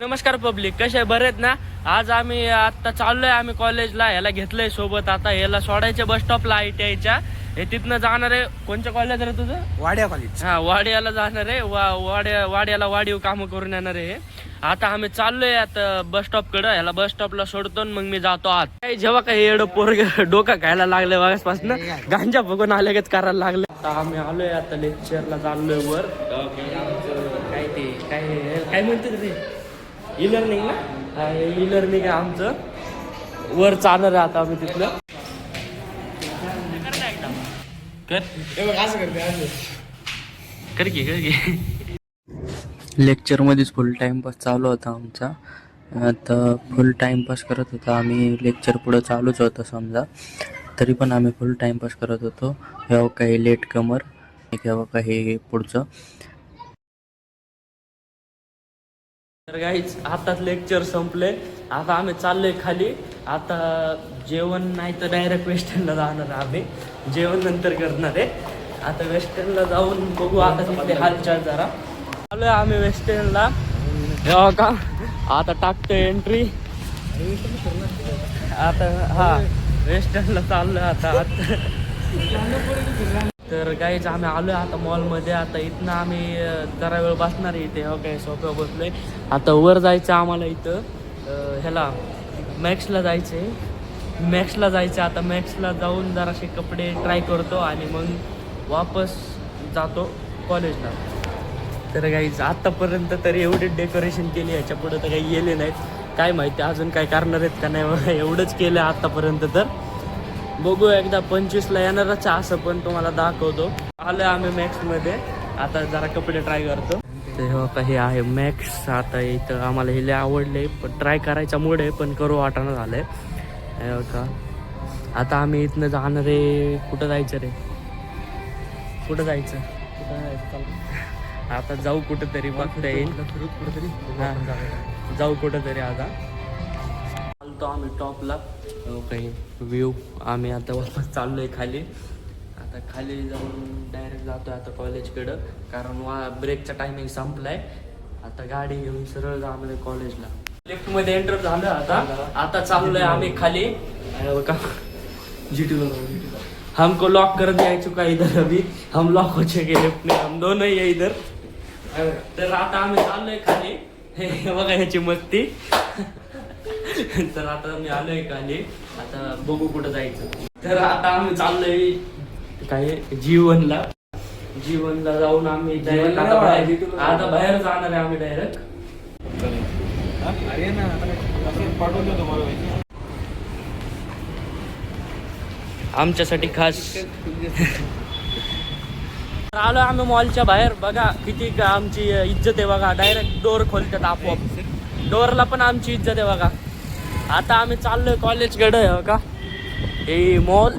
नमस्कार पब्लिक, कसे बरे आहेत ना. आज आम्ही आता चाललोय आम्ही कॉलेजला. ह्याला घेतलंय सोबत. आता ह्याला सोडायचे बस स्टॉपला ITIच्या. हे तिथनं जाणार आहे. कोणत्या कॉलेज रे तुझं? वाड्या कॉलेज. हा, वाड्याला जाणार आहे. वाड्याला वाढीव कामं करून येणार आहे. आता आम्ही चाललोय आता बस स्टॉप कडे. ह्याला बस स्टॉपला सोडतो मग मी जातो आत. काही जेव्हा काही एवढं पोरग डोका खायला लागले वागासपासून गांजा बघून आल्यागच करायला लागले. आता आम्ही आलोय आता लेक्चरला चाललोय वर. काय ते काय म्हणते रे, ई लर्निंग ना. ई लर्निंग आहे आमचं. वर चालणार आहे आता आम्ही तिथलं. कर की लेक्चरमध्येच फुल टाइमपास चालू होता आमचा. आता फुल टाइमपास करत होता आम्ही. लेक्चर पुढं चालूच होतं समजा, तरी पण आम्ही फुल टाइमपास करत होतो. ह्या काही लेट कमर, ह्या काही पुढचं. तर गाईच आताच लेक्चर संपले. आता आम्ही चाललोय खाली. आता जेवण नाही तर डायरेक्ट वेस्टर्नला जाणार. आम्ही जेवण नंतर करणार आहे. आता वेस्टर्नला जाऊन बघू आता तिथे हालचाल जरा. चाललोय आम्ही वेस्टर्नला. हो का, आता टाकतोय एंट्री. आता हा वेस्टर्नला चाललोय आता. तर काहीच आम्ही आलोय आता मॉलमध्ये. आता इथनं आम्ही जरा वेळ बसणार आहे इथे. हो काय, सोफ्यावर बसलोय. आता वर जायचं आम्हाला इथं. ह्याला मॅक्सला जायचं आहे. मॅक्सला जायचं. आता मॅक्सला जाऊन जरासे कपडे ट्राय करतो आणि मग वापस जातो कॉलेजला. तर काहीच आत्तापर्यंत तरी एवढे डेकोरेशन केली. ह्याच्या पुढं तर काही गेले नाहीत. काय माहिती अजून काय करणार आहेत का नाही. एवढंच केलं आत्तापर्यंत. तर बघू, एकदा 25ला येणारच असं पण तुम्हाला दाखवतो. आलोय आम्ही मॅक्समध्ये. आता जरा कपडे ट्राय करतो. ते हो का, हे आहे मॅक्स. आता इथं आम्हाला हे लय आवडले, पण ट्राय करायचा मूड आहे पण करू वाटाणं झालंय. हो का, आता आम्ही इथनं जाणार आहे. कुठं जायचं रे, कुठं जायचं आता जाऊ कुठंतरी, बघता येईल कुठंतरी. हां, जाऊ कुठंतरी. आता चालतो आम्ही टॉपला. काही व्ह्यू. आम्ही आता वापस चाललोय खाली. आता खाली जाऊन डायरेक्ट जातोय आता कॉलेजकडं, कारण ब्रेकचा टायमिंग संपलाय. आता गाडी घेऊन सरळ जाणार आहे कॉलेजला. लिफ्टमध्ये एंटर झालं आता चाललोय आम्ही खाली. का हमको लॉक कर दिया चुका इधर. अभी हम लॉक हो चुके लिफ्ट में, हम दोनों ही है इधर. तर आता आम्ही चाललोय खाली. हे बघा ह्याची मस्ती. तर आता मी आलोय खाली. आता बघू कुठं जायचं. तर आता आम्ही चाललोय काय जीवनला जाऊन आम्ही डायरेक्ट आता बाहेर जाणार आहे आम्ही डायरेक्ट. आमच्यासाठी खास. आलो आम्ही मॉलच्या बाहेर. बघा किती आमची इज्जत आहे बघा. डायरेक्ट डोर खोलतात आपोआप. डोरला पण आमची इज्जत आहे बघा. आता आम्ही चाललोय कॉलेजकडे. हो का, हे मॉल.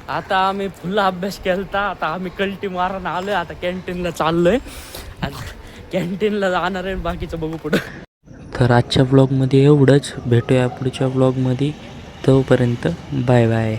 आता आम्ही फुल अभ्यास केलता. आता आम्ही कल्टी मारून आलोय. आता कॅन्टीनला चाललोय. कॅन्टीनला जाणार आहे. बाकीचं बघू पुढं. तर आजच्या ब्लॉगमध्ये एवढंच. भेटूया पुढच्या ब्लॉगमध्ये. तोपर्यंत बाय बाय.